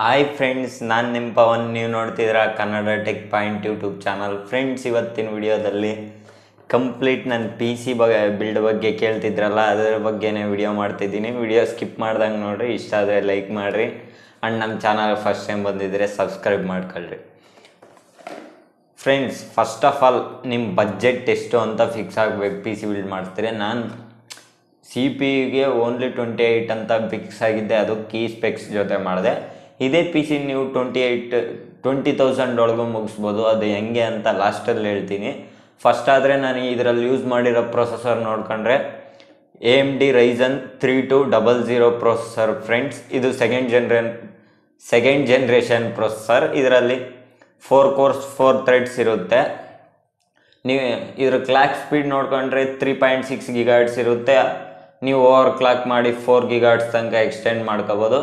Hi friends, ನಾನು ನಿಮ್ಮ ಪವನ್. ನೀವು ನೋಡ್ತಿದ್ದೀರಾ Kannada tech point YouTube channel. Friends, ಇವತ್ತಿನ ವಿಡಿಯೋದಲ್ಲಿ ಕಂಪ್ಲೀಟ್ ನನ್ನ PC ಬಿಲ್ಡ್ ಬಗ್ಗೆ ಕೇಳ್ತಿದ್ರಲ್ಲ, ಅದರ ಬಗ್ಗೆನೇ ವಿಡಿಯೋ ಮಾಡ್ತಿದ್ದೀನಿ. ವಿಡಿಯೋ ಸ್ಕಿಪ್ ಮಾಡ್ದಂಗೆ ನೋಡಿರಿ. ಇಷ್ಟ ಆದರೆ ಲೈಕ್ ಮಾಡಿರಿ ಆ್ಯಂಡ್ ನಮ್ಮ ಚಾನಲ್ ಫಸ್ಟ್ ಟೈಮ್ ಬಂದಿದ್ದರೆ ಸಬ್ಸ್ಕ್ರೈಬ್ ಮಾಡ್ಕೊಳ್ರಿ. ಫ್ರೆಂಡ್ಸ್, ಫಸ್ಟ್ ಆಫ್ ಆಲ್ ನಿಮ್ಮ ಬಜೆಟ್ ಎಷ್ಟು ಅಂತ ಫಿಕ್ಸ್ ಆಗಬೇಕು. PC ಬಿಲ್ಡ್ ಮಾಡ್ತೀರಿ. ನಾನು CPU ಓನ್ಲಿ 28 ಅಂತ ಫಿಕ್ಸ್ ಆಗಿದ್ದೆ. ಅದು ಕೀ ಸ್ಪೆಕ್ಸ್ ಜೊತೆ ಮಾಡಿದೆ. ಇದೇ PC ನೀವು 20,000 ಒಳಗೂ ಮುಗಿಸ್ಬೋದು. ಅದು ಹೆಂಗೆ ಅಂತ ಲಾಸ್ಟಲ್ಲಿ ಹೇಳ್ತೀನಿ. ಫಸ್ಟ್ ಆದರೆ ನಾನು ಇದರಲ್ಲಿ ಯೂಸ್ ಮಾಡಿರೋ ಪ್ರೊಸೆಸರ್ ನೋಡ್ಕೊಂಡ್ರೆ AMD Ryzen 3200 ಪ್ರೊಸೆಸರ್ ಫ್ರೆಂಡ್ಸ್. ಇದು ಸೆಕೆಂಡ್ ಜನ್ರೇಷನ್ ಪ್ರೊಸೆಸರ್. ಇದರಲ್ಲಿ 4 ಕೋರ್ಸ್ 4 ಥ್ರೆಡ್ಸ್ ಇರುತ್ತೆ. ನೀವು ಇದ್ರ ಕ್ಲಾಕ್ ಸ್ಪೀಡ್ ನೋಡ್ಕೊಂಡ್ರೆ 3.6 GHz ಇರುತ್ತೆ. ನೀವು ಓವರ್ ಕ್ಲಾಕ್ ಮಾಡಿ 4 GHz ತನಕ ಎಕ್ಸ್ಟೆಂಡ್ ಮಾಡ್ಕೋಬೋದು.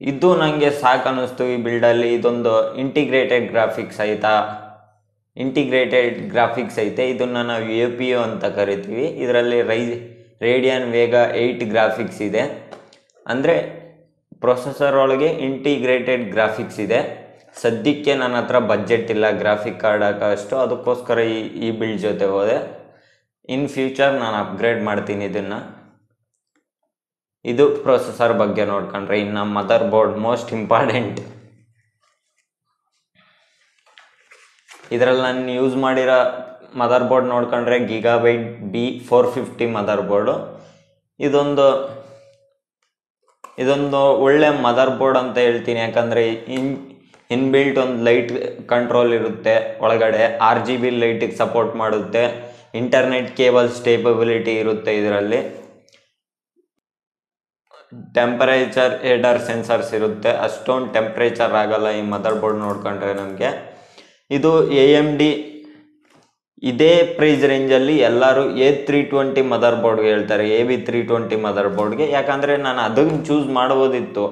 ಇದು ನನಗೆ ಸಾಕು ಅನ್ನಿಸ್ತು ಈ ಬಿಲ್ಡಲ್ಲಿ. ಇದೊಂದು ಇಂಟಿಗ್ರೇಟೆಡ್ ಗ್ರಾಫಿಕ್ಸ್ ಐತೆ. ಇದನ್ನು ನಾವು APU ಅಂತ ಕರಿತೀವಿ. ಇದರಲ್ಲಿ ರೇಡಿಯನ್ ವೇಗ 8 ಗ್ರಾಫಿಕ್ಸ್ ಇದೆ. ಅಂದರೆ ಪ್ರೊಸೆಸರ್ ಒಳಗೆ ಇಂಟಿಗ್ರೇಟೆಡ್ ಗ್ರಾಫಿಕ್ಸ್ ಇದೆ. ಸದ್ಯಕ್ಕೆ ನನ್ನ ಹತ್ರ ಬಜೆಟ್ ಇಲ್ಲ ಗ್ರಾಫಿಕ್ ಕಾರ್ಡ್ ಹಾಕೋಷ್ಟು, ಅದಕ್ಕೋಸ್ಕರ ಈ ಬಿಲ್ಡ್ ಜೊತೆ ಹೋದೆ. ಇನ್ ಫ್ಯೂಚರ್ ನಾನು ಅಪ್ಗ್ರೇಡ್ ಮಾಡ್ತೀನಿ ಇದನ್ನು. ಇದು ಪ್ರೊಸೆಸರ್ ಬಗ್ಗೆ ನೋಡ್ಕೊಂಡ್ರೆ. ಇನ್ನು ಮದರ್ ಬೋರ್ಡ್ ಮೋಸ್ಟ್ ಇಂಪಾರ್ಟೆಂಟ್. ಇದರಲ್ಲಿ ನಾನು ಯೂಸ್ ಮಾಡಿರೋ ಮದರ್ ಬೋರ್ಡ್ ನೋಡ್ಕೊಂಡ್ರೆ Gigabyte B450 ಮದರ್ ಬೋರ್ಡು. ಇದೊಂದು ಒಳ್ಳೆ ಮದರ್ ಬೋರ್ಡ್ ಅಂತ ಹೇಳ್ತೀನಿ. ಯಾಕಂದರೆ ಇನ್ಬಿಲ್ಟ್ ಒಂದು ಲೈಟ್ ಕಂಟ್ರೋಲ್ ಇರುತ್ತೆ ಒಳಗಡೆ. RGB ಲೈಟಿಗೆ ಸಪೋರ್ಟ್ ಮಾಡುತ್ತೆ. ಇಂಟರ್ನೆಟ್ ಕೇಬಲ್ ಸ್ಟೇಬಬಿಲಿಟಿ ಇರುತ್ತೆ. ಇದರಲ್ಲಿ ಟೆಂಪರೇಚರ್ ಹೇಡರ್ ಸೆನ್ಸರ್ಸ್ ಇರುತ್ತೆ. ಅಷ್ಟೊಂದು ಟೆಂಪ್ರೇಚರ್ ಆಗಲ್ಲ ಈ ಮದರ್ ಬೋರ್ಡ್ ನೋಡ್ಕೊಂಡ್ರೆ ನಮಗೆ. ಇದು AMD ಇದೇ ಪ್ರೈಸ್ ರೇಂಜಲ್ಲಿ ಎಲ್ಲರೂ A320 ಮದರ್ ಬೋರ್ಡ್ಗೆ ಹೇಳ್ತಾರೆ, AB320 ಮದರ್ ಬೋರ್ಡ್ಗೆ. ಯಾಕಂದರೆ ನಾನು ಅದನ್ನು ಚೂಸ್ ಮಾಡ್ಬೋದಿತ್ತು.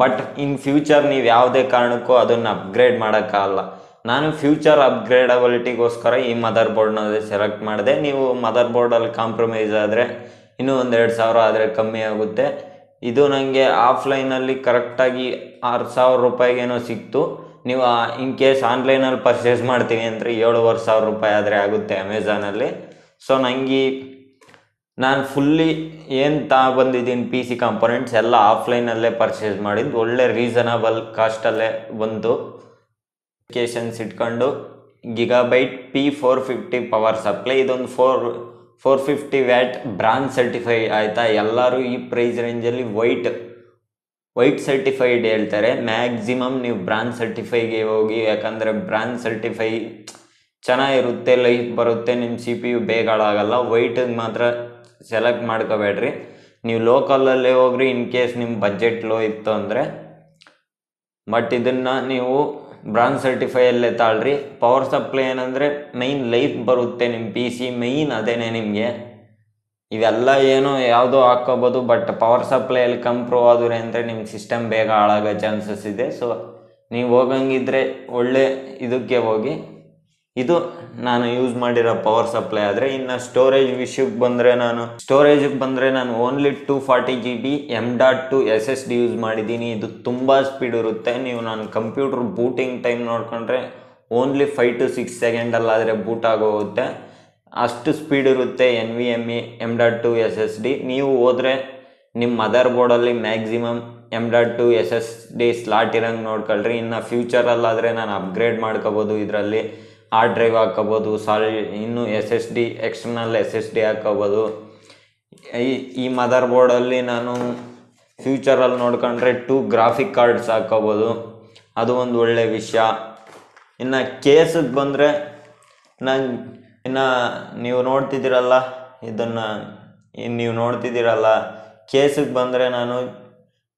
ಬಟ್ ಇನ್ ಫ್ಯೂಚರ್ ನೀವು ಯಾವುದೇ ಕಾರಣಕ್ಕೂ ಅದನ್ನು ಅಪ್ಗ್ರೇಡ್ ಮಾಡೋಕ್ಕಾಗಲ್ಲ. ನಾನು ಫ್ಯೂಚರ್ ಅಪ್ಗ್ರೇಡಬಿಲಿಟಿಗೋಸ್ಕರ ಈ ಮದರ್ ಬೋರ್ಡ್ನ ಸೆಲೆಕ್ಟ್ ಮಾಡಿದೆ. ನೀವು ಮದರ್ ಬೋರ್ಡಲ್ಲಿ ಕಾಂಪ್ರಮೈಸ್ ಆದರೆ ಇನ್ನೂ 1,000-2,000 ಆದರೆ ಕಮ್ಮಿ ಆಗುತ್ತೆ. ಇದು ನನಗೆ ಆಫ್ಲೈನಲ್ಲಿ ಕರೆಕ್ಟಾಗಿ 6,000 ರೂಪಾಯಿಗೇನೋ ಸಿಕ್ತು. ನೀವು ಇನ್ ಕೇಸ್ ಆನ್ಲೈನಲ್ಲಿ ಪರ್ಚೇಸ್ ಮಾಡ್ತೀನಿ ಅಂದರೆ 7,500 ರೂಪಾಯಿ ಆದರೆ ಆಗುತ್ತೆ ಅಮೆಝಾನಲ್ಲಿ. ಸೊ ನಾನು ಫುಲ್ಲಿ ಏನು ಬಂದಿದ್ದೀನಿ PC ಕಾಂಪೊನೆಂಟ್ಸ್ ಎಲ್ಲ ಆಫ್ಲೈನಲ್ಲೇ ಪರ್ಚೇಸ್ ಮಾಡಿದ್ದು. ಒಳ್ಳೆ ರೀಸನಬಲ್ ಕಾಸ್ಟಲ್ಲೇ ಬಂತು. ಅಪ್ಲಿಕೇಶನ್ಸ್ ಇಟ್ಕೊಂಡು Gigabyte P450 ಪವರ್ ಸಪ್ಲೈ. ಇದೊಂದು 450 ವ್ಯಾಟ್ ಬ್ರಾಂಚ್ ಸರ್ಟಿಫೈ ಆಯಿತಾ. ಎಲ್ಲರೂ ಈ ಪ್ರೈಸ್ ರೇಂಜಲ್ಲಿ ವೈಟ್ ಸರ್ಟಿಫೈಡ್ ಹೇಳ್ತಾರೆ. ಮ್ಯಾಕ್ಸಿಮಮ್ ನೀವು ಬ್ರಾಂಚ್ ಸರ್ಟಿಫೈಗೆ ಹೋಗಿ. ಯಾಕಂದರೆ ಬ್ರಾಂಚ್ ಸರ್ಟಿಫೈ ಚೆನ್ನಾಗಿರುತ್ತೆ, ಲೈಫ್ ಬರುತ್ತೆ, ನಿಮ್ಮ CPU ಬೇಗ ಹಾಳಾಗಲ್ಲ. ವೈಟಿಗೆ ಮಾತ್ರ ಸೆಲೆಕ್ಟ್ ಮಾಡ್ಕೋಬೇಡ್ರಿ. ನೀವು ಲೋಕಲಲ್ಲೇ ಹೋಗ್ರಿ ಇನ್ ಕೇಸ್ ನಿಮ್ಮ ಬಜೆಟ್ ಲೋ ಇತ್ತು ಅಂದರೆ. ಬಟ್ ಇದನ್ನು ನೀವು ಬ್ರಾಂಚ್ ಸರ್ಟಿಫೈಯಲ್ಲೇ ತಾಳ್ರಿ. ಪವರ್ ಸಪ್ಲೈ ಏನಂದರೆ ಮೈನ್ ಲೈಫ್ ಬರುತ್ತೆ ನಿಮ್ಮ PC ಮೈನ್ ಅದೇನೆ ನಿಮಗೆ. ಇವೆಲ್ಲ ಏನೋ ಯಾವುದೋ ಹಾಕ್ಕೋಬೋದು. ಬಟ್ ಪವರ್ ಸಪ್ಲೈಯಲ್ಲಿ ಕಂಪ್ರೂವ್ ಆದ್ರೆ ಅಂದರೆ ನಿಮ್ಮ ಸಿಸ್ಟಮ್ ಬೇಗ ಹಾಳಾಗೋ ಚಾನ್ಸಸ್ ಇದೆ. ಸೊ ನೀವು ಹೋಗಂಗಿದ್ರೆ ಒಳ್ಳೆ ಇದಕ್ಕೆ ಹೋಗಿ. ಇದು ನಾನು ಯೂಸ್ ಮಾಡಿರೋ ಪವರ್ ಸಪ್ಲೈ. ಆದರೆ ಇನ್ನು ಸ್ಟೋರೇಜ್ ವಿಷಯಕ್ಕೆ ಬಂದರೆ ನಾನು only 240 GB M.2 SSD use ಮಾಡಿದ್ದೀನಿ. ಇದು ತುಂಬ ಸ್ಪೀಡ್ ಇರುತ್ತೆ. ನಾನು ಕಂಪ್ಯೂಟರ್ ಬೂಟಿಂಗ್ ಟೈಮ್ ನೋಡ್ಕೊಂಡ್ರೆ ಓನ್ಲಿ 5 to 6 ಸೆಕೆಂಡಲ್ಲಾದರೆ ಬೂಟ್ ಆಗೋಗುತ್ತೆ. ಅಷ್ಟು ಸ್ಪೀಡ್ ಇರುತ್ತೆ NVMe M.2 SSD. ನೀವು ಹೋದರೆ ನಿಮ್ಮ ಮದರ್ ಬೋರ್ಡಲ್ಲಿ ಮ್ಯಾಕ್ಸಿಮಮ್ M.2 SSD ಸ್ಲಾಟ್ ಇರೋಂಗೆ ನೋಡ್ಕೊಳ್ರಿ. ಇನ್ನು ಫ್ಯೂಚರಲ್ಲಾದರೆ ನಾನು ಅಪ್ಗ್ರೇಡ್ ಮಾಡ್ಕೋಬೋದು. ಇದರಲ್ಲಿ ಹಾರ್ಡ್ ಡ್ರೈವ್ ಹಾಕ್ಕೋಬೋದು, ಇನ್ನು ಎಕ್ಸ್ಟರ್ನಲ್ SSD ಹಾಕ್ಕೋಬೋದು. ಈ ಮದರ್ ಬೋರ್ಡಲ್ಲಿ ನಾನು ಫ್ಯೂಚರಲ್ಲಿ ನೋಡ್ಕೊಂಡ್ರೆ 2 ಗ್ರಾಫಿಕ್ ಕಾರ್ಡ್ಸ್ ಹಾಕ್ಕೋಬೋದು. ಅದು ಒಂದು ಒಳ್ಳೆಯ ವಿಷಯ. ಇನ್ನು ಕೇಸಿಗೆ ಬಂದರೆ ನೀವು ನೋಡ್ತಿದ್ದೀರಲ್ಲ ಕೇಸಿಗೆ ಬಂದರೆ ನಾನು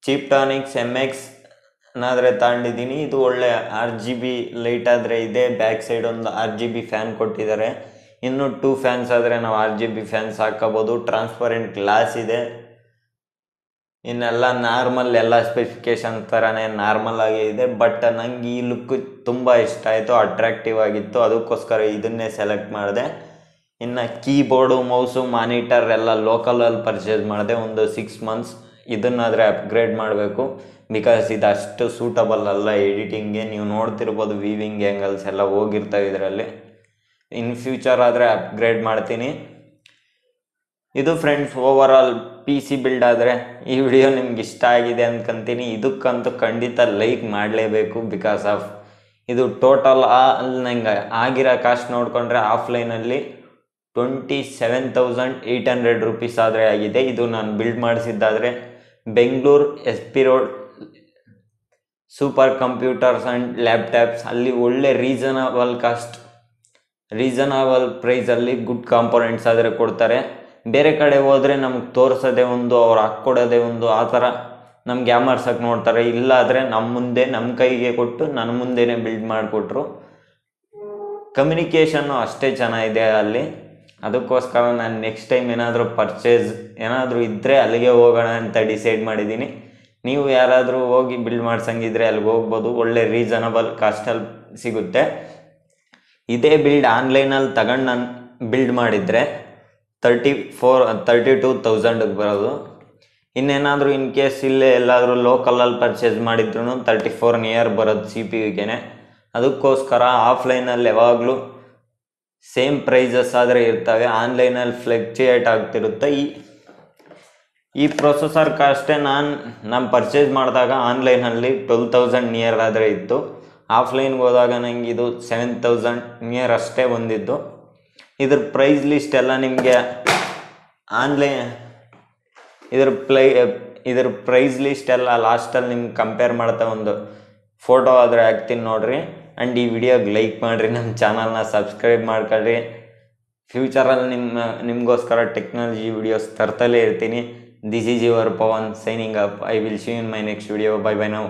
ಚಿಪ್ಟಾನಿಕ್ಸ್ MX ನಾದರೆ ತಗೊಂಡಿದ್ದೀನಿ. ಇದು ಒಳ್ಳೆ RGB ಲೈಟ್ ಆದರೆ ಇದೆ. ಬ್ಯಾಕ್ ಸೈಡ್ ಒಂದು RGB ಫ್ಯಾನ್ ಕೊಟ್ಟಿದ್ದಾರೆ. ಇನ್ನು 2 ಫ್ಯಾನ್ಸ್ ಆದರೆ ನಾವು RGB ಫ್ಯಾನ್ಸ್ ಹಾಕ್ಕೋಬೋದು. ಟ್ರಾನ್ಸ್ಪರೆಂಟ್ ಗ್ಲಾಸ್ ಇದೆ. ಇನ್ನೆಲ್ಲ ನಾರ್ಮಲ್, ಎಲ್ಲ ಸ್ಪೆಸಿಫಿಕೇಶನ್ ಥರನೇ ನಾರ್ಮಲ್ ಆಗೇ ಇದೆ. ಬಟ್ ನನಗೆ ಈ ಲುಕ್ ತುಂಬ ಇಷ್ಟ ಆಯಿತು, ಅಟ್ರಾಕ್ಟಿವ್ ಆಗಿತ್ತು. ಅದಕ್ಕೋಸ್ಕರ ಇದನ್ನೇ ಸೆಲೆಕ್ಟ್ ಮಾಡಿದೆ. ಇನ್ನು ಕೀಬೋರ್ಡು, ಮೌಸು, ಮಾನಿಟರ್ ಎಲ್ಲ ಲೋಕಲಲ್ಲಿ ಪರ್ಚೇಸ್ ಮಾಡಿದೆ. ಒಂದು 6 months ಇದನ್ನಾದರೆ ಅಪ್ಗ್ರೇಡ್ ಮಾಡಬೇಕು. ಬಿಕಾಸ್ ಇದು ಅಷ್ಟು ಸೂಟಬಲ್ ಅಲ್ಲ ಎಡಿಟಿಂಗ್ಗೆ. ನೀವು ನೋಡ್ತಿರ್ಬೋದು ವೀವಿಂಗ್ ಆ್ಯಂಗಲ್ಸ್ ಎಲ್ಲ ಹೋಗಿರ್ತವೆ ಇದರಲ್ಲಿ. ಇನ್ ಫ್ಯೂಚರ್ ಆದರೆ ಅಪ್ಗ್ರೇಡ್ ಮಾಡ್ತೀನಿ. ಇದು friends over all P C build ಆದರೆ ಈ ವಿಡಿಯೋ ನಿಮ್ಗೆ ಇಷ್ಟ ಆಗಿದೆ ಅಂದ್ಕೊಂತೀನಿ. ಇದಕ್ಕಂತೂ ಖಂಡಿತ ಲೈಕ್ ಮಾಡಲೇಬೇಕು. ಬಿಕಾಸ್ ಆಫ್ ಇದು ಟೋಟಲ್ ನಂಗೆ ಆಗಿರೋ ಕಾಸ್ಟ್ ನೋಡಿಕೊಂಡ್ರೆ ಆಫ್ಲೈನಲ್ಲಿ 27,800 ರೂಪೀಸ್ ಆದರೆ ಆಗಿದೆ. ಇದು ನಾನು ಬಿಲ್ಡ್ ಮಾಡಿಸಿದ್ದಾದರೆ Bengaluru SP road super computers and laptops ಅಲ್ಲಿ ಒಳ್ಳೆ ರೀಸನಬಲ್ ಪ್ರೈಸಲ್ಲಿ ಗುಡ್ ಕಾಂಪೋನೆಂಟ್ಸ್ ಆದರೆ ಕೊಡ್ತಾರೆ. ಬೇರೆ ಕಡೆ ಹೋದರೆ ನಮಗೆ ತೋರಿಸೋದೇ ಒಂದು, ಅವ್ರು ಹಾಕ್ಕೊಡೋದೇ ಒಂದು, ಆ ಥರ ನಮ್ಗೆ ಯಾಮರ್ಸಕ್ಕೆ ನೋಡ್ತಾರೆ. ಇಲ್ಲಾದರೆ ನಮ್ಮ ಕೈಗೆ ಕೊಟ್ಟು ನನ್ನ ಮುಂದೆನೇ ಬಿಲ್ಡ್ ಮಾಡಿಕೊಟ್ರು. ಕಮ್ಯುನಿಕೇಷನ್ನು ಅಷ್ಟೇ ಚೆನ್ನಾಗಿದೆ ಅಲ್ಲಿ. ಅದಕ್ಕೋಸ್ಕರ ನಾನು ನೆಕ್ಸ್ಟ್ ಟೈಮ್ ಏನಾದರೂ ಇದ್ದರೆ ಅಲ್ಲಿಗೆ ಹೋಗೋಣ ಅಂತ ಡಿಸೈಡ್ ಮಾಡಿದ್ದೀನಿ. ನೀವು ಯಾರಾದರೂ ಹೋಗಿ ಬಿಲ್ಡ್ ಮಾಡ್ಸಂಗಿದ್ರೆ ಅಲ್ಲಿಗೆ ಹೋಗ್ಬೋದು. ಒಳ್ಳೆ ರೀಸನಬಲ್ ಕಾಸ್ಟಲ್ಲಿ ಸಿಗುತ್ತೆ. ಇದೇ ಬಿಲ್ಡ್ ಆನ್ಲೈನಲ್ಲಿ ತಗೊಂಡು ನಾನು ಬಿಲ್ಡ್ ಮಾಡಿದರೆ 32,000 ಬರೋದು. ಇನ್ನೇನಾದರೂ ಇನ್ ಕೇಸ್ ಇಲ್ಲೇ ಎಲ್ಲಾದರೂ ಲೋಕಲಲ್ಲಿ ಪರ್ಚೇಸ್ ಮಾಡಿದ್ರು 34 ನಿಯರ್ ಬರೋದು CPU-ಗೆ. ಅದಕ್ಕೋಸ್ಕರ ಆಫ್ಲೈನಲ್ಲಿ ಯಾವಾಗಲೂ ಸೇಮ್ ಪ್ರೈಸಸ್ ಆದರೆ ಇರ್ತವೆ, ಆನ್ಲೈನಲ್ಲಿ ಫ್ಲಕ್ಚುಯೇಟ್ ಆಗ್ತಿರುತ್ತೆ. ಈ ಪ್ರೊಸೆಸರ್ ಕಾಸ್ಟೇ ನಾನು ಪರ್ಚೇಸ್ ಮಾಡಿದಾಗ ಆನ್ಲೈನಲ್ಲಿ 12,000 ನಿಯರ್ ಆದರೆ ಇತ್ತು. ಆಫ್ಲೈನ್ಗೆ ಹೋದಾಗ ನನಗೆ ಇದು 7,000 ನಿಯರ್ ಅಷ್ಟೇ ಬಂದಿದ್ದು. ಇದ್ರ ಪ್ರೈಸ್ ಲಿಸ್ಟ್ ಎಲ್ಲ ನಿಮಗೆ ಇದ್ರ ಪ್ರೈಸ್ ಲಿಸ್ಟ್ ಎಲ್ಲ ಲಾಸ್ಟಲ್ಲಿ ನಿಮ್ಗೆ ಕಂಪೇರ್ ಮಾಡ್ತಾ ಒಂದು ಫೋಟೋ ಆದರೆ ಹಾಕ್ತೀನಿ ನೋಡಿರಿ. ಆ್ಯಂಡ್ ಈ ವಿಡಿಯೋಗೆ ಲೈಕ್ ಮಾಡಿರಿ, ನಮ್ಮ ಚಾನಲ್ನ ಸಬ್ಸ್ಕ್ರೈಬ್ ಮಾಡ್ಕೊಳ್ರಿ. ಫ್ಯೂಚರಲ್ಲಿ ನಿಮಗೋಸ್ಕರ ಟೆಕ್ನಾಲಜಿ ವಿಡಿಯೋಸ್ ತರ್ತಲೇ ಇರ್ತೀನಿ. This is your Pavan signing up. I will see you in my next video. Bye bye now.